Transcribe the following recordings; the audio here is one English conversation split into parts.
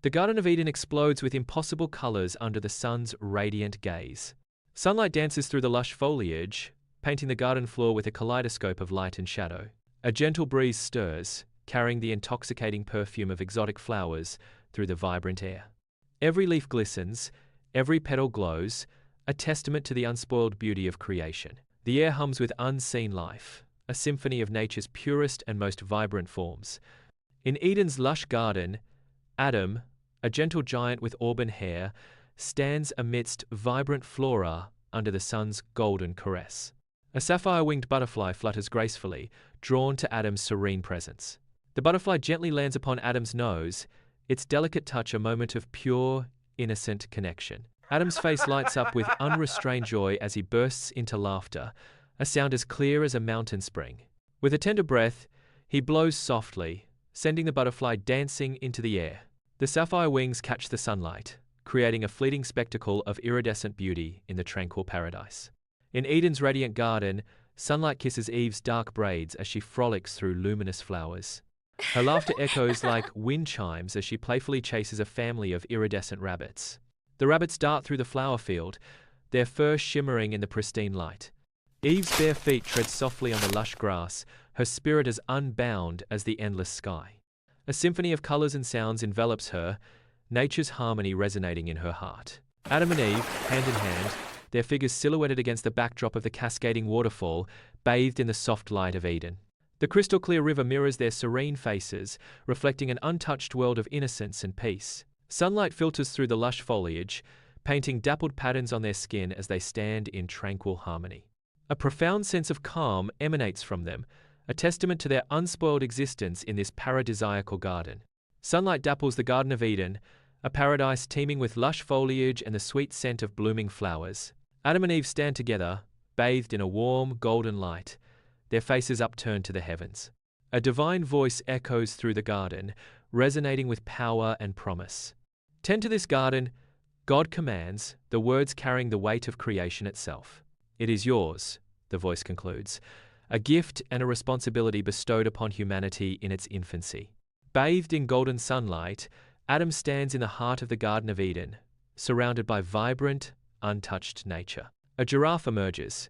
The Garden of Eden explodes with impossible colors under the sun's radiant gaze. Sunlight dances through the lush foliage, painting the garden floor with a kaleidoscope of light and shadow. A gentle breeze stirs, carrying the intoxicating perfume of exotic flowers through the vibrant air. Every leaf glistens, every petal glows, a testament to the unspoiled beauty of creation. The air hums with unseen life, a symphony of nature's purest and most vibrant forms. In Eden's lush garden, Adam, a gentle giant with auburn hair, stands amidst vibrant flora under the sun's golden caress. A sapphire-winged butterfly flutters gracefully, drawn to Adam's serene presence. The butterfly gently lands upon Adam's nose, its delicate touch a moment of pure, innocent connection. Adam's face lights up with unrestrained joy as he bursts into laughter, a sound as clear as a mountain spring. With a tender breath, he blows softly, sending the butterfly dancing into the air. The sapphire wings catch the sunlight, creating a fleeting spectacle of iridescent beauty in the tranquil paradise. In Eden's radiant garden, sunlight kisses Eve's dark braids as she frolics through luminous flowers. Her laughter echoes like wind chimes as she playfully chases a family of iridescent rabbits. The rabbits dart through the flower field, their fur shimmering in the pristine light. Eve's bare feet tread softly on the lush grass, her spirit as unbound as the endless sky. A symphony of colors and sounds envelops her, nature's harmony resonating in her heart. Adam and Eve, hand in hand, their figures silhouetted against the backdrop of the cascading waterfall, bathed in the soft light of Eden. The crystal-clear river mirrors their serene faces, reflecting an untouched world of innocence and peace. Sunlight filters through the lush foliage, painting dappled patterns on their skin as they stand in tranquil harmony. A profound sense of calm emanates from them, a testament to their unspoiled existence in this paradisiacal garden. Sunlight dapples the Garden of Eden, a paradise teeming with lush foliage and the sweet scent of blooming flowers. Adam and Eve stand together, bathed in a warm, golden light, their faces upturned to the heavens. A divine voice echoes through the garden, resonating with power and promise. Tend to this garden, God commands, the words carrying the weight of creation itself. It is yours, the voice concludes, a gift and a responsibility bestowed upon humanity in its infancy. Bathed in golden sunlight, Adam stands in the heart of the Garden of Eden, surrounded by vibrant, untouched nature. A giraffe emerges,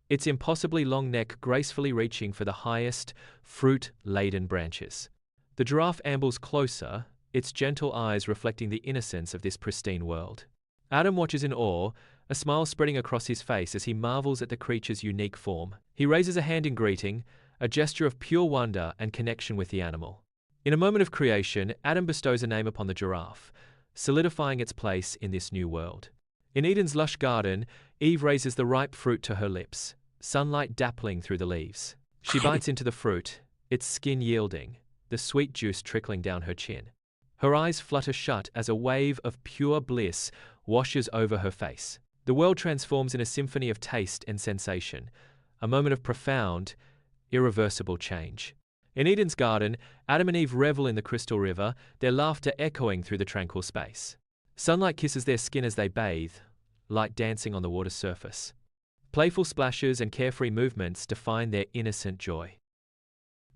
its impossibly long neck gracefully reaching for the highest, fruit-laden branches. The giraffe ambles closer, its gentle eyes reflecting the innocence of this pristine world. Adam watches in awe, a smile spreading across his face as he marvels at the creature's unique form. He raises a hand in greeting, a gesture of pure wonder and connection with the animal. In a moment of creation, Adam bestows a name upon the giraffe, solidifying its place in this new world. In Eden's lush garden, Eve raises the ripe fruit to her lips, sunlight dappling through the leaves. She bites into the fruit, its skin yielding, the sweet juice trickling down her chin. Her eyes flutter shut as a wave of pure bliss washes over her face. The world transforms in a symphony of taste and sensation, a moment of profound, irreversible change. In Eden's garden, Adam and Eve revel in the crystal river, their laughter echoing through the tranquil space. Sunlight kisses their skin as they bathe, light dancing on the water's surface. Playful splashes and carefree movements define their innocent joy.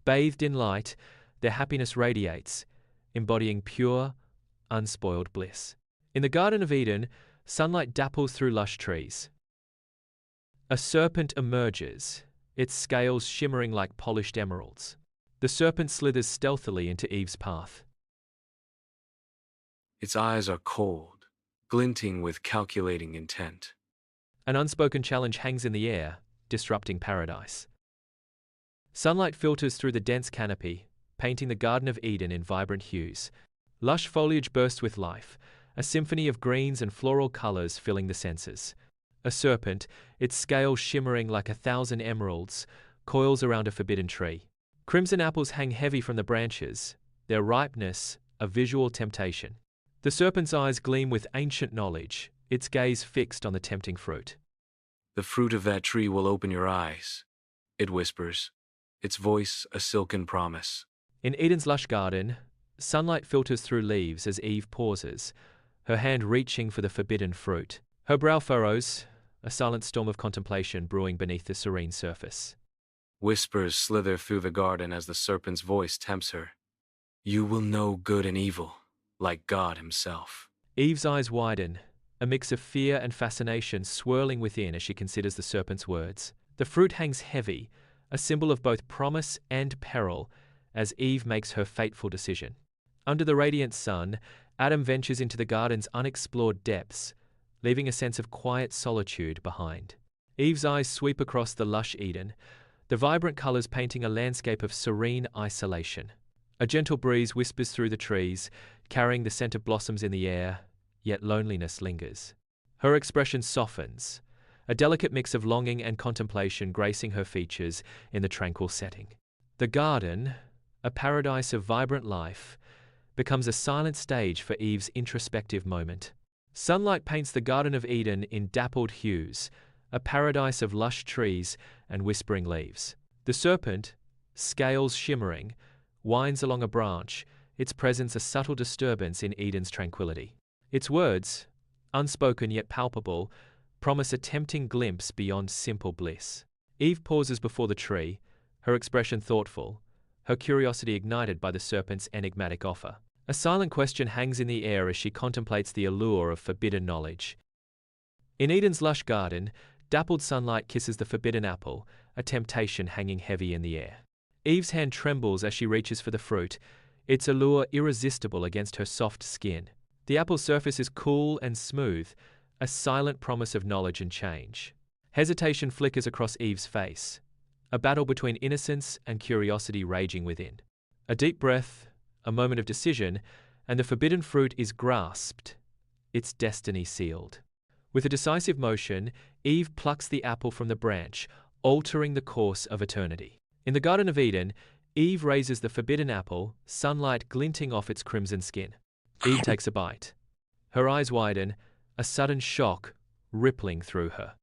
Bathed in light, their happiness radiates, embodying pure, unspoiled bliss. In the Garden of Eden, sunlight dapples through lush trees. A serpent emerges, its scales shimmering like polished emeralds. The serpent slithers stealthily into Eve's path. Its eyes are cold, glinting with calculating intent. An unspoken challenge hangs in the air, disrupting paradise. Sunlight filters through the dense canopy, painting the Garden of Eden in vibrant hues. Lush foliage bursts with life, a symphony of greens and floral colors filling the senses. A serpent, its scales shimmering like 1,000 emeralds, coils around a forbidden tree. Crimson apples hang heavy from the branches, their ripeness a visual temptation. The serpent's eyes gleam with ancient knowledge, its gaze fixed on the tempting fruit. The fruit of that tree will open your eyes, it whispers, its voice a silken promise. In Eden's lush garden, sunlight filters through leaves as Eve pauses, her hand reaching for the forbidden fruit. Her brow furrows, a silent storm of contemplation brewing beneath the serene surface. Whispers slither through the garden as the serpent's voice tempts her. You will know good and evil, like God Himself. Eve's eyes widen, a mix of fear and fascination swirling within as she considers the serpent's words. The fruit hangs heavy, a symbol of both promise and peril, as Eve makes her fateful decision. Under the radiant sun, Adam ventures into the garden's unexplored depths, leaving a sense of quiet solitude behind. Eve's eyes sweep across the lush Eden, the vibrant colors painting a landscape of serene isolation. A gentle breeze whispers through the trees, carrying the scent of blossoms in the air, yet loneliness lingers. Her expression softens, a delicate mix of longing and contemplation gracing her features in the tranquil setting. The garden, a paradise of vibrant life, becomes a silent stage for Eve's introspective moment. Sunlight paints the Garden of Eden in dappled hues, a paradise of lush trees and whispering leaves. The serpent, scales shimmering, winds along a branch, its presence a subtle disturbance in Eden's tranquility. Its words, unspoken yet palpable, promise a tempting glimpse beyond simple bliss. Eve pauses before the tree, her expression thoughtful, her curiosity ignited by the serpent's enigmatic offer. A silent question hangs in the air as she contemplates the allure of forbidden knowledge. In Eden's lush garden, dappled sunlight kisses the forbidden apple, a temptation hanging heavy in the air. Eve's hand trembles as she reaches for the fruit, its allure irresistible against her soft skin. The apple's surface is cool and smooth, a silent promise of knowledge and change. Hesitation flickers across Eve's face, a battle between innocence and curiosity raging within. A deep breath, a moment of decision, and the forbidden fruit is grasped, its destiny sealed. With a decisive motion, Eve plucks the apple from the branch, altering the course of eternity. In the Garden of Eden, Eve raises the forbidden apple, sunlight glinting off its crimson skin. Eve takes a bite. Her eyes widen, a sudden shock rippling through her.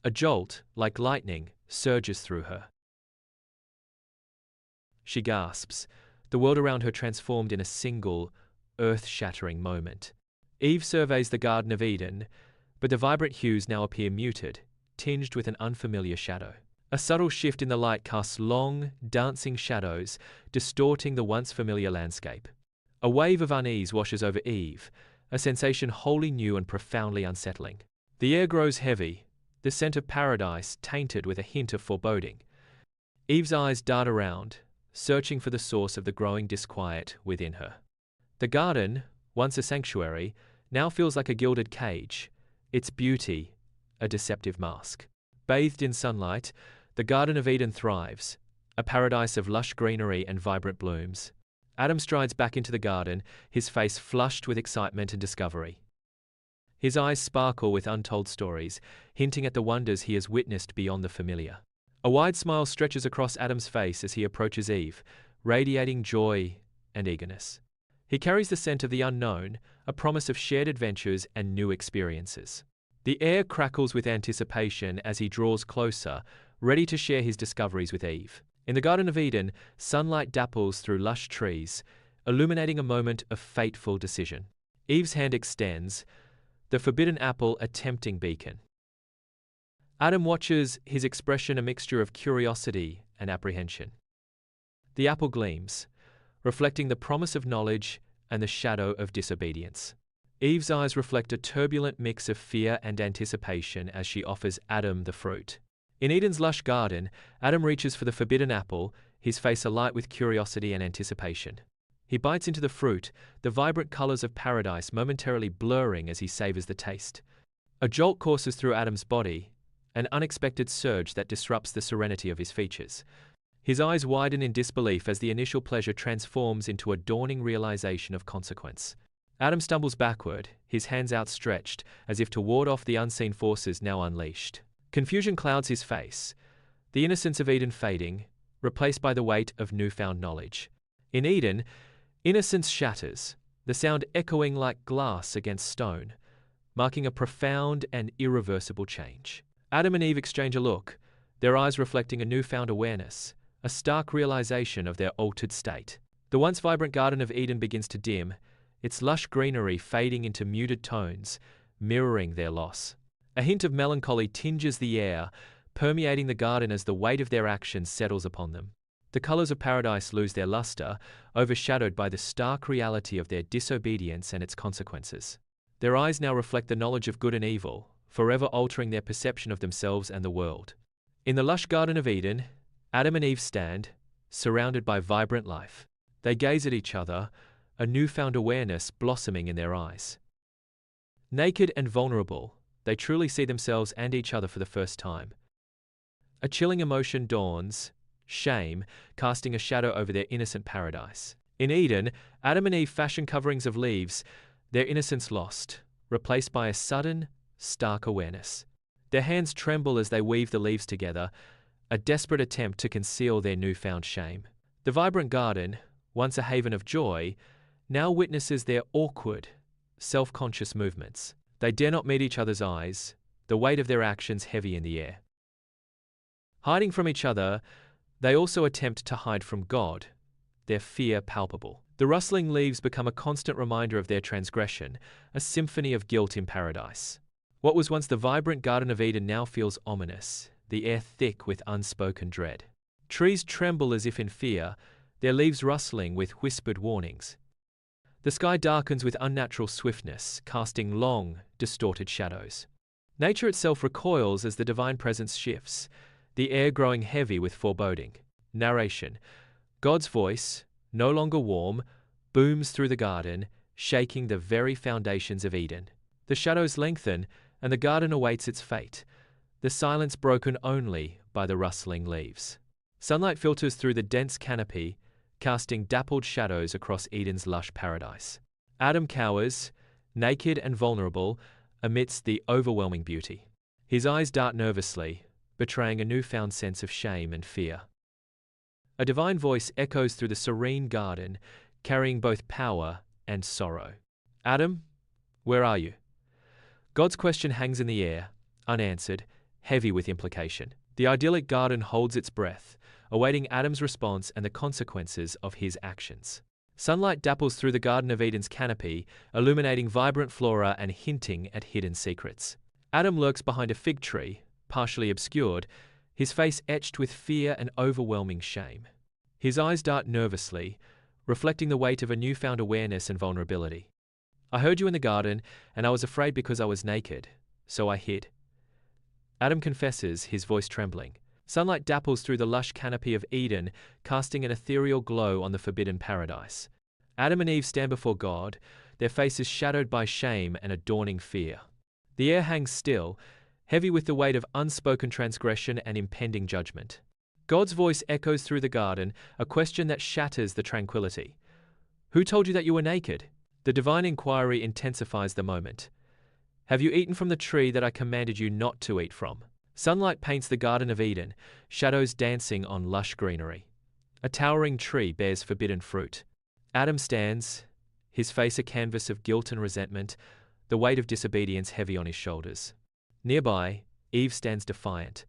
A jolt, like lightning, surges through her. She gasps, the world around her transformed in a single, earth-shattering moment. Eve surveys the Garden of Eden, but the vibrant hues now appear muted, tinged with an unfamiliar shadow. A subtle shift in the light casts long, dancing shadows, distorting the once familiar landscape. A wave of unease washes over Eve, a sensation wholly new and profoundly unsettling. The air grows heavy, the scent of paradise tainted with a hint of foreboding. Eve's eyes dart around, searching for the source of the growing disquiet within her. The garden, once a sanctuary, now feels like a gilded cage, its beauty a deceptive mask. Bathed in sunlight, the Garden of Eden thrives, a paradise of lush greenery and vibrant blooms. Adam strides back into the garden, his face flushed with excitement and discovery. His eyes sparkle with untold stories, hinting at the wonders he has witnessed beyond the familiar. A wide smile stretches across Adam's face as he approaches Eve, radiating joy and eagerness. He carries the scent of the unknown, a promise of shared adventures and new experiences. The air crackles with anticipation as he draws closer, ready to share his discoveries with Eve. In the Garden of Eden, sunlight dapples through lush trees, illuminating a moment of fateful decision. Eve's hand extends, the forbidden apple a tempting beacon. Adam watches, his expression a mixture of curiosity and apprehension. The apple gleams, reflecting the promise of knowledge and the shadow of disobedience. Eve's eyes reflect a turbulent mix of fear and anticipation as she offers Adam the fruit. In Eden's lush garden, Adam reaches for the forbidden apple, his face alight with curiosity and anticipation. He bites into the fruit, the vibrant colors of paradise momentarily blurring as he savors the taste. A jolt courses through Adam's body, an unexpected surge that disrupts the serenity of his features. His eyes widen in disbelief as the initial pleasure transforms into a dawning realization of consequence. Adam stumbles backward, his hands outstretched, as if to ward off the unseen forces now unleashed. Confusion clouds his face, the innocence of Eden fading, replaced by the weight of newfound knowledge. In Eden, innocence shatters, the sound echoing like glass against stone, marking a profound and irreversible change. Adam and Eve exchange a look, their eyes reflecting a newfound awareness, a stark realization of their altered state. The once vibrant Garden of Eden begins to dim, its lush greenery fading into muted tones, mirroring their loss. A hint of melancholy tinges the air, permeating the garden as the weight of their actions settles upon them. The colors of paradise lose their luster, overshadowed by the stark reality of their disobedience and its consequences. Their eyes now reflect the knowledge of good and evil, forever altering their perception of themselves and the world. In the lush Garden of Eden, Adam and Eve stand, surrounded by vibrant life. They gaze at each other, a newfound awareness blossoming in their eyes. Naked and vulnerable, they truly see themselves and each other for the first time. A chilling emotion dawns, shame, casting a shadow over their innocent paradise. In Eden, Adam and Eve fashion coverings of leaves, their innocence lost, replaced by a sudden, stark awareness. Their hands tremble as they weave the leaves together, a desperate attempt to conceal their newfound shame. The vibrant garden, once a haven of joy, now witnesses their awkward, self-conscious movements. They dare not meet each other's eyes, the weight of their actions heavy in the air. Hiding from each other, they also attempt to hide from God, their fear palpable. The rustling leaves become a constant reminder of their transgression, a symphony of guilt in paradise. What was once the vibrant Garden of Eden now feels ominous, the air thick with unspoken dread. Trees tremble as if in fear, their leaves rustling with whispered warnings. The sky darkens with unnatural swiftness, casting long, distorted shadows. Nature itself recoils as the divine presence shifts, the air growing heavy with foreboding. Narration. God's voice, no longer warm, booms through the garden, shaking the very foundations of Eden. The shadows lengthen, and the garden awaits its fate, the silence broken only by the rustling leaves. Sunlight filters through the dense canopy, casting dappled shadows across Eden's lush paradise. Adam cowers, naked and vulnerable, amidst the overwhelming beauty. His eyes dart nervously, betraying a newfound sense of shame and fear. A divine voice echoes through the serene garden, carrying both power and sorrow. Adam, where are you? God's question hangs in the air, unanswered, heavy with implication. The idyllic garden holds its breath, awaiting Adam's response and the consequences of his actions. Sunlight dapples through the Garden of Eden's canopy, illuminating vibrant flora and hinting at hidden secrets. Adam lurks behind a fig tree, partially obscured, his face etched with fear and overwhelming shame. His eyes dart nervously, reflecting the weight of a newfound awareness and vulnerability. I heard you in the garden, and I was afraid because I was naked, so I hid. Adam confesses, his voice trembling. Sunlight dapples through the lush canopy of Eden, casting an ethereal glow on the forbidden paradise. Adam and Eve stand before God, their faces shadowed by shame and a dawning fear. The air hangs still, heavy with the weight of unspoken transgression and impending judgment. God's voice echoes through the garden, a question that shatters the tranquility. Who told you that you were naked? The divine inquiry intensifies the moment. Have you eaten from the tree that I commanded you not to eat from? Sunlight paints the Garden of Eden, shadows dancing on lush greenery. A towering tree bears forbidden fruit. Adam stands, his face a canvas of guilt and resentment, the weight of disobedience heavy on his shoulders. Nearby, Eve stands defiant,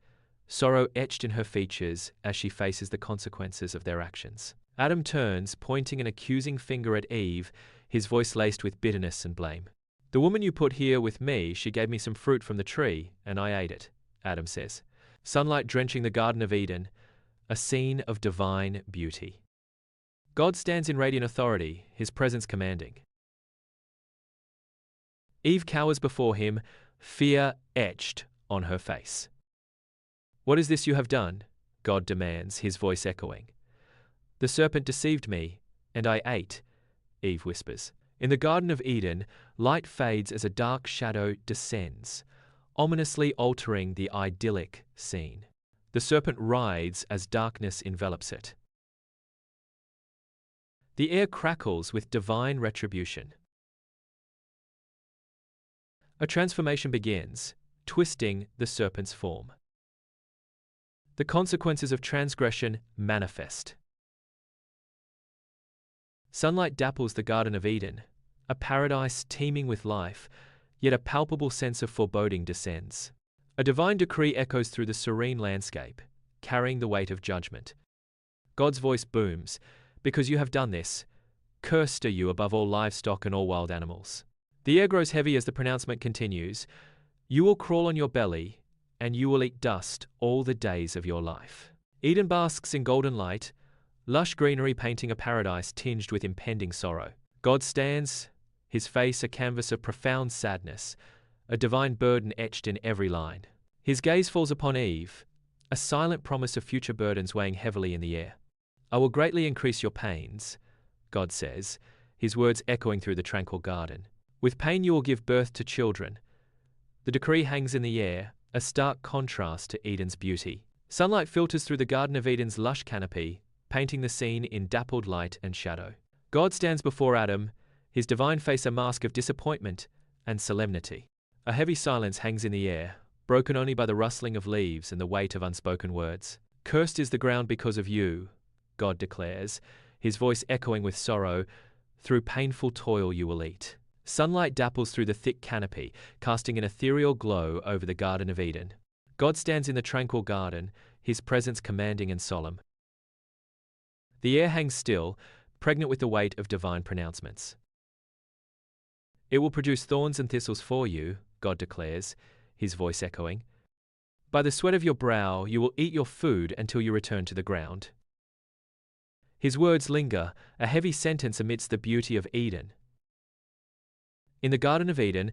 sorrow etched in her features as she faces the consequences of their actions. Adam turns, pointing an accusing finger at Eve, his voice laced with bitterness and blame. The woman you put here with me, she gave me some fruit from the tree, and I ate it, Adam says. Sunlight drenching the Garden of Eden, a scene of divine beauty. God stands in radiant authority, his presence commanding. Eve cowers before him, fear etched on her face. What is this you have done? God demands, his voice echoing. The serpent deceived me, and I ate, Eve whispers. In the Garden of Eden, light fades as a dark shadow descends, ominously altering the idyllic scene. The serpent writhes as darkness envelops it. The air crackles with divine retribution. A transformation begins, twisting the serpent's form. The consequences of transgression manifest. Sunlight dapples the Garden of Eden, a paradise teeming with life, yet a palpable sense of foreboding descends. A divine decree echoes through the serene landscape, carrying the weight of judgment. God's voice booms, because you have done this, cursed are you above all livestock and all wild animals. The air grows heavy as the pronouncement continues. You will crawl on your belly, and you will eat dust all the days of your life. Eden basks in golden light, lush greenery painting a paradise tinged with impending sorrow. God stands, his face a canvas of profound sadness, a divine burden etched in every line. His gaze falls upon Eve, a silent promise of future burdens weighing heavily in the air. I will greatly increase your pains, God says, his words echoing through the tranquil garden. With pain you will give birth to children. The decree hangs in the air, a stark contrast to Eden's beauty. Sunlight filters through the Garden of Eden's lush canopy, painting the scene in dappled light and shadow. God stands before Adam, his divine face a mask of disappointment and solemnity. A heavy silence hangs in the air, broken only by the rustling of leaves and the weight of unspoken words. Cursed is the ground because of you, God declares, his voice echoing with sorrow. Through painful toil you will eat. Sunlight dapples through the thick canopy, casting an ethereal glow over the Garden of Eden. God stands in the tranquil garden, his presence commanding and solemn. The air hangs still, pregnant with the weight of divine pronouncements. It will produce thorns and thistles for you, God declares, his voice echoing. By the sweat of your brow you will eat your food until you return to the ground. His words linger, a heavy sentence amidst the beauty of Eden. In the Garden of Eden,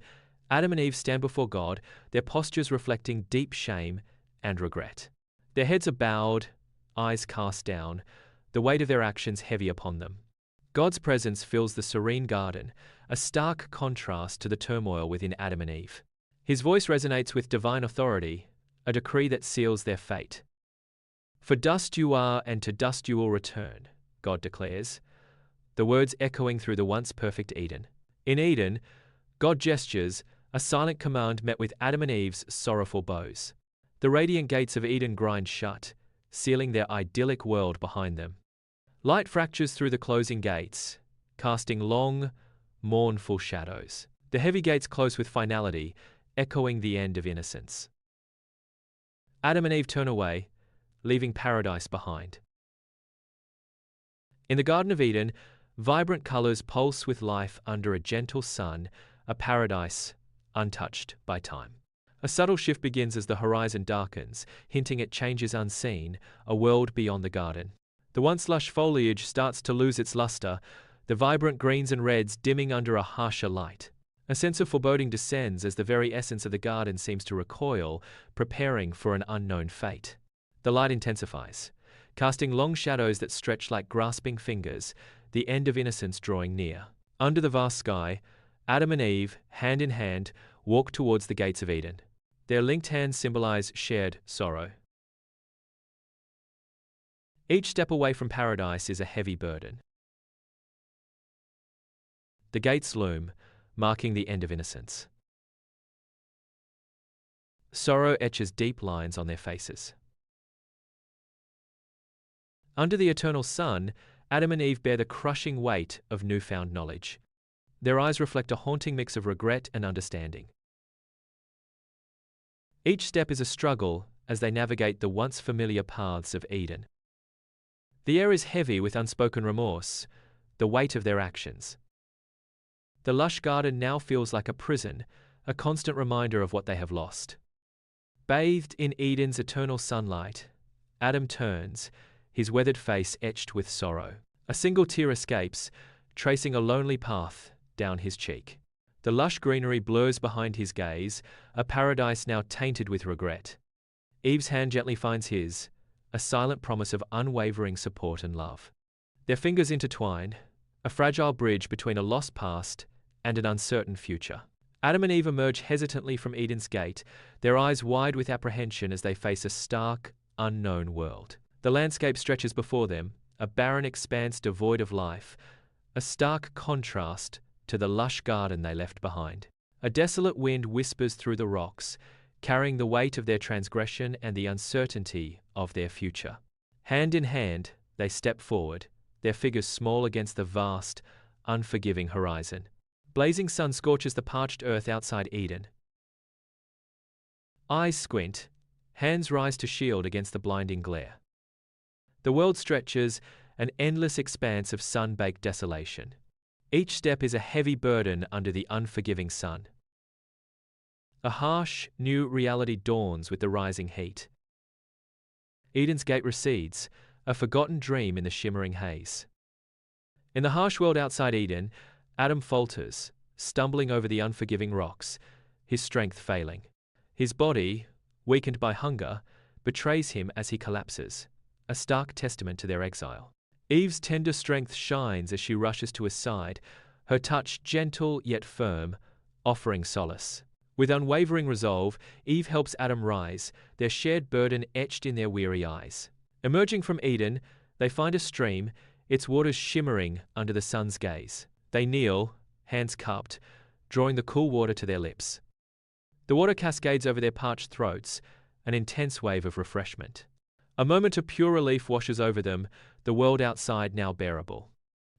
Adam and Eve stand before God, their postures reflecting deep shame and regret. Their heads are bowed, eyes cast down, the weight of their actions heavy upon them. God's presence fills the serene garden, a stark contrast to the turmoil within Adam and Eve. His voice resonates with divine authority, a decree that seals their fate. For dust you are, and to dust you will return, God declares, the words echoing through the once perfect Eden. In Eden, God gestures, a silent command met with Adam and Eve's sorrowful bows. The radiant gates of Eden grind shut, sealing their idyllic world behind them. Light fractures through the closing gates, casting long, mournful shadows. The heavy gates close with finality, echoing the end of innocence. Adam and Eve turn away, leaving paradise behind. In the Garden of Eden, vibrant colors pulse with life under a gentle sun, a paradise untouched by time. A subtle shift begins as the horizon darkens, hinting at changes unseen, a world beyond the garden. The once lush foliage starts to lose its luster, the vibrant greens and reds dimming under a harsher light. A sense of foreboding descends as the very essence of the garden seems to recoil, preparing for an unknown fate. The light intensifies, casting long shadows that stretch like grasping fingers, the end of innocence drawing near. Under the vast sky, Adam and Eve, hand in hand, walk towards the gates of Eden. Their linked hands symbolize shared sorrow. Each step away from paradise is a heavy burden. The gates loom, marking the end of innocence. Sorrow etches deep lines on their faces. Under the eternal sun, Adam and Eve bear the crushing weight of newfound knowledge. Their eyes reflect a haunting mix of regret and understanding. Each step is a struggle as they navigate the once familiar paths of Eden. The air is heavy with unspoken remorse, the weight of their actions. The lush garden now feels like a prison, a constant reminder of what they have lost. Bathed in Eden's eternal sunlight, Adam turns, his weathered face etched with sorrow. A single tear escapes, tracing a lonely path down his cheek. The lush greenery blurs behind his gaze, a paradise now tainted with regret. Eve's hand gently finds his, a silent promise of unwavering support and love. Their fingers intertwine, a fragile bridge between a lost past and an uncertain future. Adam and Eve emerge hesitantly from Eden's gate, their eyes wide with apprehension as they face a stark, unknown world. The landscape stretches before them, a barren expanse devoid of life, a stark contrast to the lush garden they left behind. A desolate wind whispers through the rocks, carrying the weight of their transgression and the uncertainty of their future. Hand in hand, they step forward, their figures small against the vast, unforgiving horizon. Blazing sun scorches the parched earth outside Eden. Eyes squint, hands rise to shield against the blinding glare. The world stretches, an endless expanse of sun-baked desolation. Each step is a heavy burden under the unforgiving sun. A harsh, new reality dawns with the rising heat. Eden's gate recedes, a forgotten dream in the shimmering haze. In the harsh world outside Eden, Adam falters, stumbling over the unforgiving rocks, his strength failing. His body, weakened by hunger, betrays him as he collapses, a stark testament to their exile. Eve's tender strength shines as she rushes to his side, her touch gentle yet firm, offering solace. With unwavering resolve, Eve helps Adam rise, their shared burden etched in their weary eyes. Emerging from Eden, they find a stream, its waters shimmering under the sun's gaze. They kneel, hands cupped, drawing the cool water to their lips. The water cascades over their parched throats, an intense wave of refreshment. A moment of pure relief washes over them, the world outside now bearable.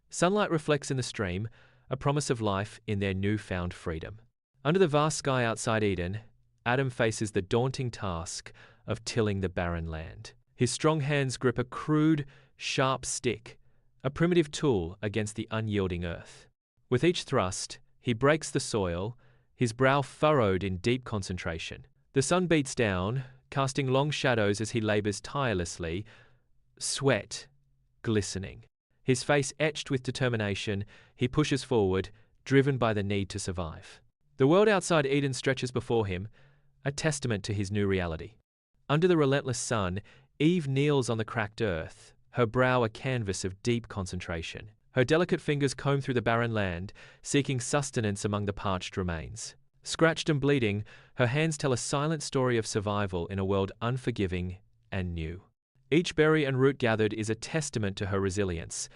Sunlight reflects in the stream, a promise of life in their newfound freedom. Under the vast sky outside Eden, Adam faces the daunting task of tilling the barren land. His strong hands grip a crude, sharp stick, a primitive tool against the unyielding earth. With each thrust, he breaks the soil, his brow furrowed in deep concentration. The sun beats down, casting long shadows as he labors tirelessly, sweat glistening. His face etched with determination, he pushes forward, driven by the need to survive. The world outside Eden stretches before him, a testament to his new reality. Under the relentless sun, Eve kneels on the cracked earth, her brow a canvas of deep concentration. Her delicate fingers comb through the barren land, seeking sustenance among the parched remains. Scratched and bleeding, her hands tell a silent story of survival in a world unforgiving and new. Each berry and root gathered is a testament to her resilience,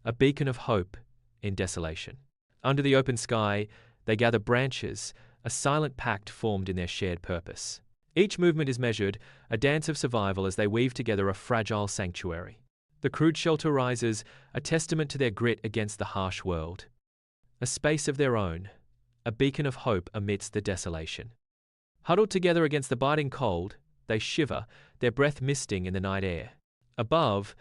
a beacon of hope in desolation. Under the open sky, they gather branches, a silent pact formed in their shared purpose. Each movement is measured, a dance of survival as they weave together a fragile sanctuary. The crude shelter rises, a testament to their grit against the harsh world. A space of their own, a beacon of hope amidst the desolation. Huddled together against the biting cold, they shiver, their breath misting in the night air. Above,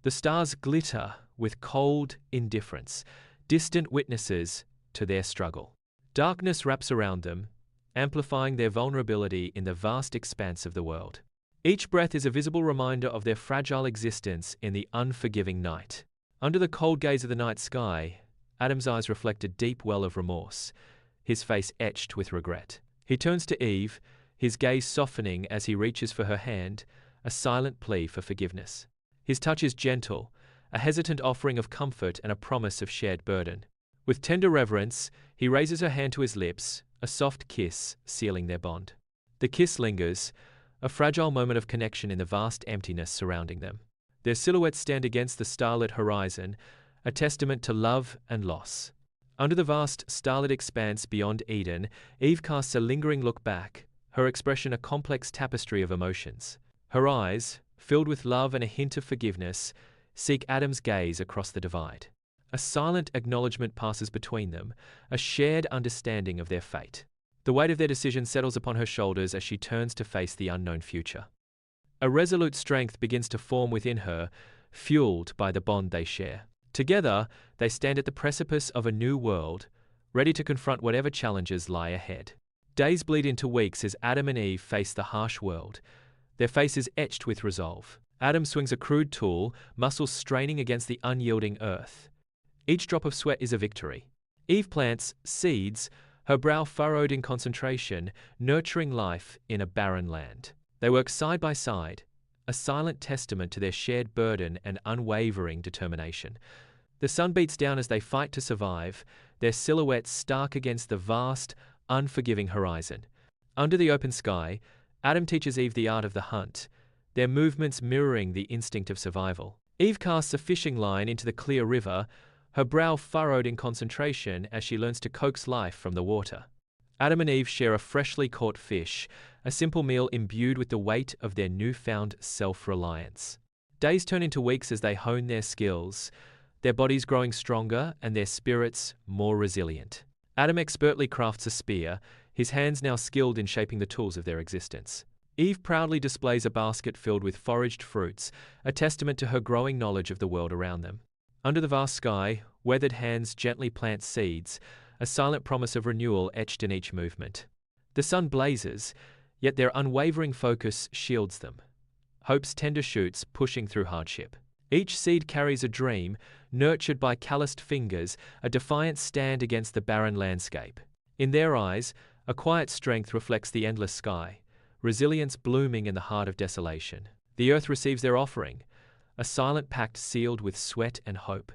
the stars glitter with cold indifference, distant witnesses to their struggle. Darkness wraps around them, amplifying their vulnerability in the vast expanse of the world. Each breath is a visible reminder of their fragile existence in the unforgiving night. Under the cold gaze of the night sky, Adam's eyes reflect a deep well of remorse, his face etched with regret. He turns to Eve, his gaze softening as he reaches for her hand, a silent plea for forgiveness. His touch is gentle, a hesitant offering of comfort and a promise of shared burden. With tender reverence, he raises her hand to his lips, a soft kiss sealing their bond. The kiss lingers, a fragile moment of connection in the vast emptiness surrounding them. Their silhouettes stand against the starlit horizon, a testament to love and loss. Under the vast starlit expanse beyond Eden, Eve casts a lingering look back, her expression a complex tapestry of emotions. Her eyes, filled with love and a hint of forgiveness, seek Adam's gaze across the divide. A silent acknowledgement passes between them, a shared understanding of their fate. The weight of their decision settles upon her shoulders as she turns to face the unknown future. A resolute strength begins to form within her, fueled by the bond they share. Together, they stand at the precipice of a new world, ready to confront whatever challenges lie ahead. Days bleed into weeks as Adam and Eve face the harsh world, their faces etched with resolve. Adam swings a crude tool, muscles straining against the unyielding earth. Each drop of sweat is a victory. Eve plants seeds, her brow furrowed in concentration, nurturing life in a barren land. They work side by side, a silent testament to their shared burden and unwavering determination. The sun beats down as they fight to survive, their silhouettes stark against the vast, unforgiving horizon. Under the open sky, Adam teaches Eve the art of the hunt, their movements mirroring the instinct of survival. Eve casts a fishing line into the clear river, her brow furrowed in concentration as she learns to coax life from the water. Adam and Eve share a freshly caught fish, a simple meal imbued with the weight of their newfound self-reliance. Days turn into weeks as they hone their skills, their bodies growing stronger and their spirits more resilient. Adam expertly crafts a spear, his hands now skilled in shaping the tools of their existence. Eve proudly displays a basket filled with foraged fruits, a testament to her growing knowledge of the world around them. Under the vast sky, weathered hands gently plant seeds, a silent promise of renewal etched in each movement. The sun blazes, yet their unwavering focus shields them. Hope's tender shoots pushing through hardship. Each seed carries a dream, nurtured by calloused fingers, a defiant stand against the barren landscape. In their eyes, a quiet strength reflects the endless sky, resilience blooming in the heart of desolation. The earth receives their offering, a silent pact sealed with sweat and hope,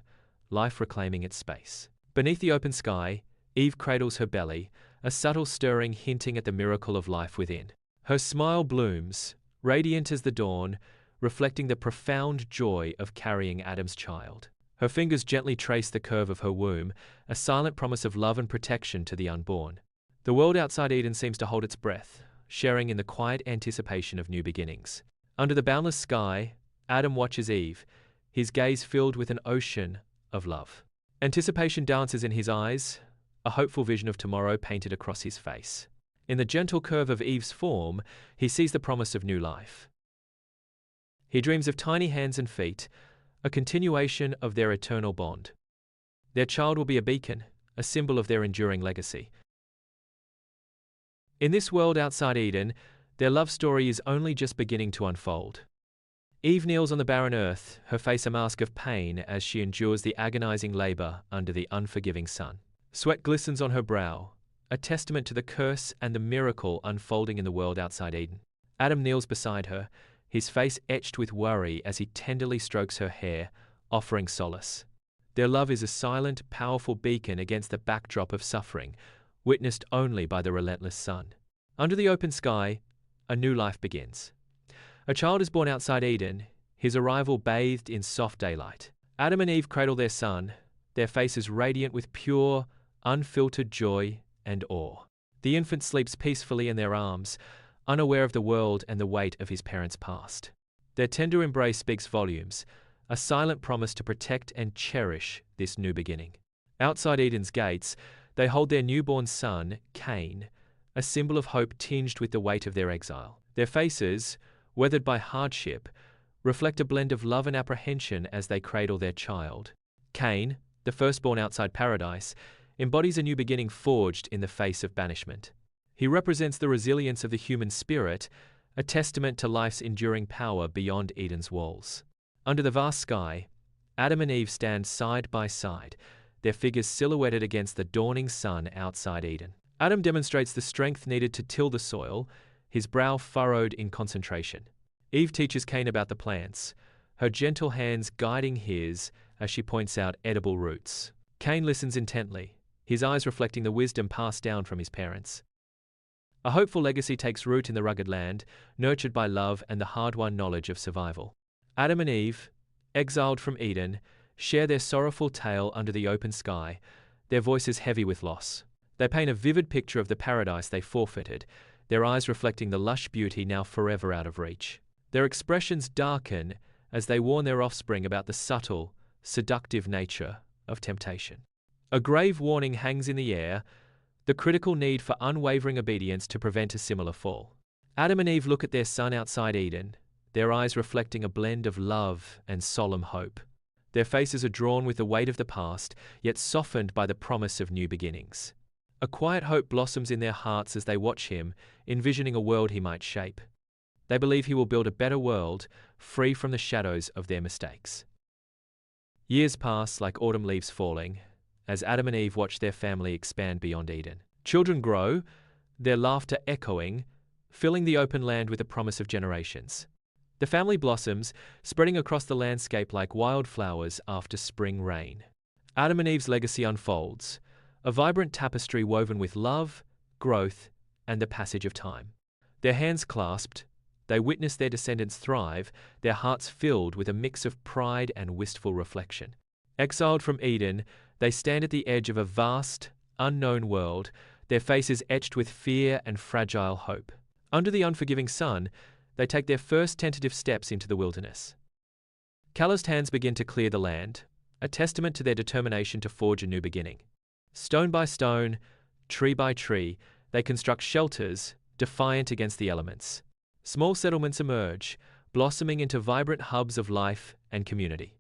life reclaiming its space. Beneath the open sky, Eve cradles her belly, a subtle stirring hinting at the miracle of life within. Her smile blooms, radiant as the dawn, reflecting the profound joy of carrying Adam's child. Her fingers gently trace the curve of her womb, a silent promise of love and protection to the unborn. The world outside Eden seems to hold its breath, sharing in the quiet anticipation of new beginnings. Under the boundless sky, Adam watches Eve, his gaze filled with an ocean of love. Anticipation dances in his eyes, a hopeful vision of tomorrow painted across his face. In the gentle curve of Eve's form, he sees the promise of new life. He dreams of tiny hands and feet, a continuation of their eternal bond. Their child will be a beacon, a symbol of their enduring legacy. In this world outside Eden, their love story is only just beginning to unfold. Eve kneels on the barren earth, her face a mask of pain as she endures the agonizing labor under the unforgiving sun. Sweat glistens on her brow, a testament to the curse and the miracle unfolding in the world outside Eden. Adam kneels beside her, his face etched with worry as he tenderly strokes her hair, offering solace. Their love is a silent, powerful beacon against the backdrop of suffering, witnessed only by the relentless sun. Under the open sky, a new life begins. A child is born outside Eden, his arrival bathed in soft daylight. Adam and Eve cradle their son, their faces radiant with pure, unfiltered joy and awe. The infant sleeps peacefully in their arms, unaware of the world and the weight of his parents' past. Their tender embrace speaks volumes, a silent promise to protect and cherish this new beginning. Outside Eden's gates, they hold their newborn son, Cain, a symbol of hope tinged with the weight of their exile. Their faces, weathered by hardship, reflect a blend of love and apprehension as they cradle their child. Cain, the firstborn outside paradise, embodies a new beginning forged in the face of banishment. He represents the resilience of the human spirit, a testament to life's enduring power beyond Eden's walls. Under the vast sky, Adam and Eve stand side by side, their figures silhouetted against the dawning sun outside Eden. Adam demonstrates the strength needed to till the soil, his brow furrowed in concentration. Eve teaches Cain about the plants, her gentle hands guiding his as she points out edible roots. Cain listens intently, his eyes reflecting the wisdom passed down from his parents. A hopeful legacy takes root in the rugged land, nurtured by love and the hard-won knowledge of survival. Adam and Eve, exiled from Eden, share their sorrowful tale under the open sky, their voices heavy with loss. They paint a vivid picture of the paradise they forfeited, their eyes reflecting the lush beauty now forever out of reach. Their expressions darken as they warn their offspring about the subtle, seductive nature of temptation. A grave warning hangs in the air, the critical need for unwavering obedience to prevent a similar fall. Adam and Eve look at their son outside Eden, their eyes reflecting a blend of love and solemn hope. Their faces are drawn with the weight of the past, yet softened by the promise of new beginnings. A quiet hope blossoms in their hearts as they watch him, envisioning a world he might shape. They believe he will build a better world, free from the shadows of their mistakes. Years pass like autumn leaves falling, as Adam and Eve watch their family expand beyond Eden. Children grow, their laughter echoing, filling the open land with the promise of generations. The family blossoms, spreading across the landscape like wildflowers after spring rain. Adam and Eve's legacy unfolds, a vibrant tapestry woven with love, growth, and the passage of time. Their hands clasped, they witness their descendants thrive, their hearts filled with a mix of pride and wistful reflection. Exiled from Eden, they stand at the edge of a vast, unknown world, their faces etched with fear and fragile hope. Under the unforgiving sun, they take their first tentative steps into the wilderness. Calloused hands begin to clear the land, a testament to their determination to forge a new beginning. Stone by stone, tree by tree, they construct shelters, defiant against the elements. Small settlements emerge, blossoming into vibrant hubs of life and community.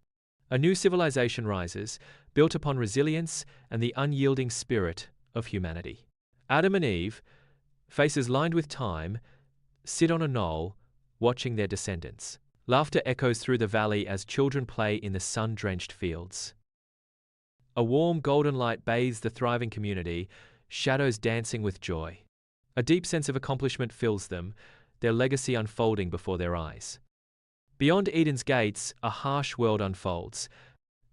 A new civilization rises, built upon resilience and the unyielding spirit of humanity. Adam and Eve, faces lined with time, sit on a knoll, watching their descendants. Laughter echoes through the valley as children play in the sun-drenched fields. A warm golden light bathes the thriving community, shadows dancing with joy. A deep sense of accomplishment fills them, their legacy unfolding before their eyes. Beyond Eden's gates, a harsh world unfolds.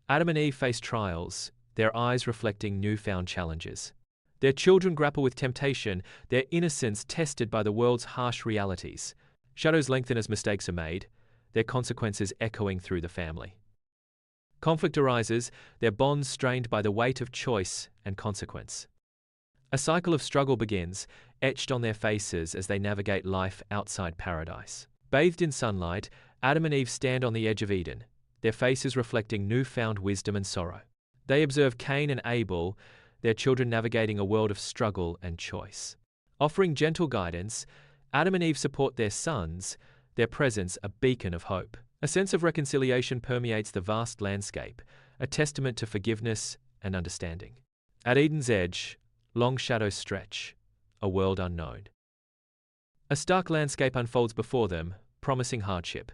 Adam and Eve face trials, their eyes reflecting newfound challenges. Their children grapple with temptation, their innocence tested by the world's harsh realities. Shadows lengthen as mistakes are made, their consequences echoing through the family. Conflict arises, their bonds strained by the weight of choice and consequence. A cycle of struggle begins, etched on their faces as they navigate life outside paradise. Bathed in sunlight, Adam and Eve stand on the edge of Eden, their faces reflecting newfound wisdom and sorrow. They observe Cain and Abel, their children navigating a world of struggle and choice. Offering gentle guidance, Adam and Eve support their sons, their presence a beacon of hope. A sense of reconciliation permeates the vast landscape, a testament to forgiveness and understanding. At Eden's edge, long shadows stretch, a world unknown. A stark landscape unfolds before them, promising hardship.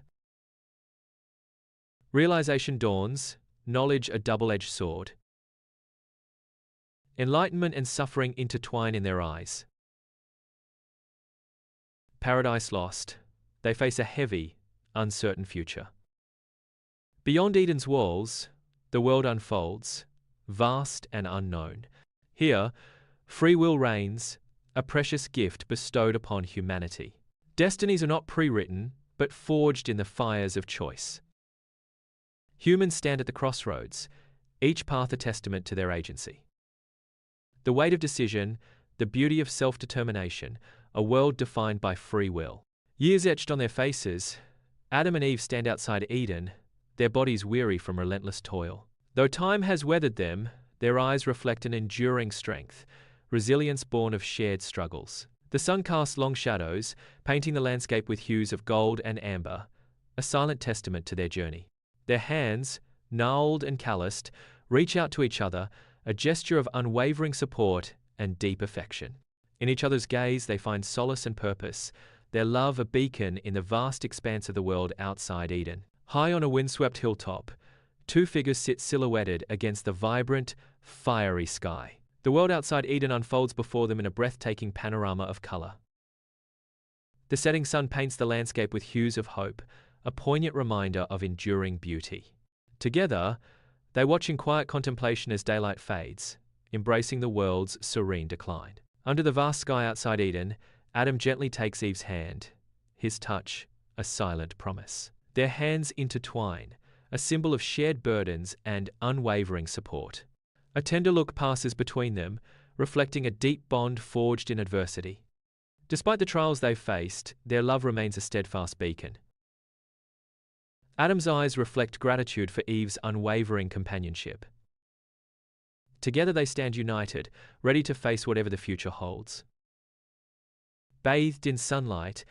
Realization dawns, knowledge a double-edged sword. Enlightenment and suffering intertwine in their eyes. Paradise lost, they face a heavy, uncertain future. Beyond Eden's walls, the world unfolds, vast and unknown. Here, free will reigns, a precious gift bestowed upon humanity. Destinies are not pre-written, but forged in the fires of choice. Humans stand at the crossroads, each path a testament to their agency. The weight of decision, the beauty of self-determination, a world defined by free will. Years etched on their faces, Adam and Eve stand outside Eden, their bodies weary from relentless toil. Though time has weathered them, their eyes reflect an enduring strength, resilience born of shared struggles. The sun casts long shadows, painting the landscape with hues of gold and amber, a silent testament to their journey. Their hands, gnarled and calloused, reach out to each other, a gesture of unwavering support and deep affection. In each other's gaze, they find solace and purpose, their love a beacon in the vast expanse of the world outside Eden. High on a windswept hilltop, two figures sit silhouetted against the vibrant, fiery sky. The world outside Eden unfolds before them in a breathtaking panorama of color. The setting sun paints the landscape with hues of hope, a poignant reminder of enduring beauty. Together, they watch in quiet contemplation as daylight fades, embracing the world's serene decline. Under the vast sky outside Eden, Adam gently takes Eve's hand, his touch a silent promise. Their hands intertwine, a symbol of shared burdens and unwavering support. A tender look passes between them, reflecting a deep bond forged in adversity. Despite the trials they've faced, their love remains a steadfast beacon. Adam's eyes reflect gratitude for Eve's unwavering companionship. Together they stand united, ready to face whatever the future holds. Bathed in sunlight,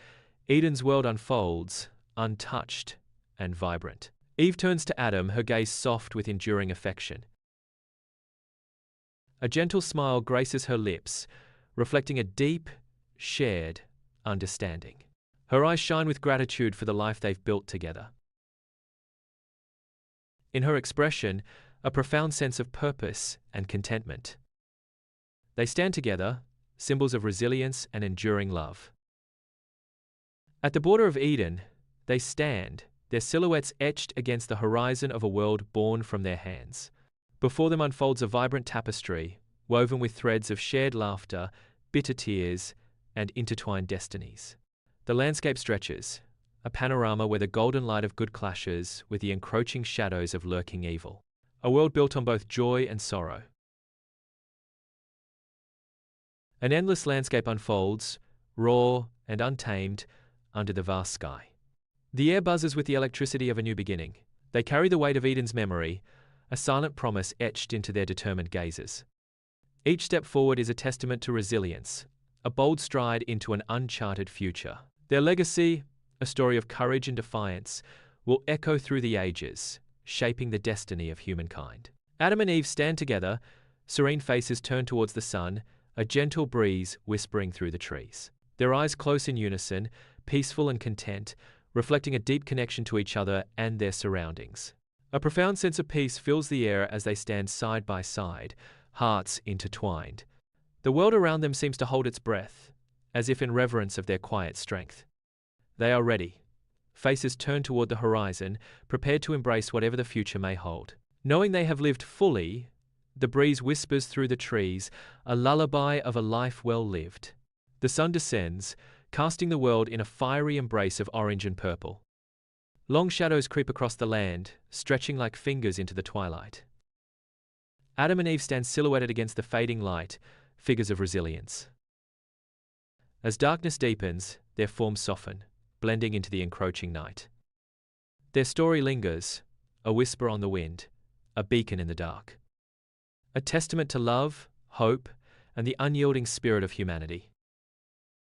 Eden's world unfolds, untouched and vibrant. Eve turns to Adam, her gaze soft with enduring affection. A gentle smile graces her lips, reflecting a deep, shared understanding. Her eyes shine with gratitude for the life they've built together. In her expression, a profound sense of purpose and contentment. They stand together, symbols of resilience and enduring love. At the border of Eden, they stand, their silhouettes etched against the horizon of a world born from their hands. Before them unfolds a vibrant tapestry, woven with threads of shared laughter, bitter tears, and intertwined destinies. The landscape stretches, a panorama where the golden light of good clashes with the encroaching shadows of lurking evil. A world built on both joy and sorrow. An endless landscape unfolds, raw and untamed, under the vast sky. The air buzzes with the electricity of a new beginning. They carry the weight of Eden's memory, a silent promise etched into their determined gazes. Each step forward is a testament to resilience, a bold stride into an uncharted future. Their legacy, a story of courage and defiance, will echo through the ages, shaping the destiny of humankind. Adam and Eve stand together, serene faces turned towards the sun, a gentle breeze whispering through the trees. Their eyes close in unison, peaceful and content, reflecting a deep connection to each other and their surroundings. A profound sense of peace fills the air as they stand side by side, hearts intertwined. The world around them seems to hold its breath, as if in reverence of their quiet strength. They are ready, faces turned toward the horizon, prepared to embrace whatever the future may hold. Knowing they have lived fully, the breeze whispers through the trees, a lullaby of a life well lived. The sun descends, casting the world in a fiery embrace of orange and purple. Long shadows creep across the land, stretching like fingers into the twilight. Adam and Eve stand silhouetted against the fading light, figures of resilience. As darkness deepens, their forms soften, blending into the encroaching night. Their story lingers, a whisper on the wind, a beacon in the dark. A testament to love, hope, and the unyielding spirit of humanity.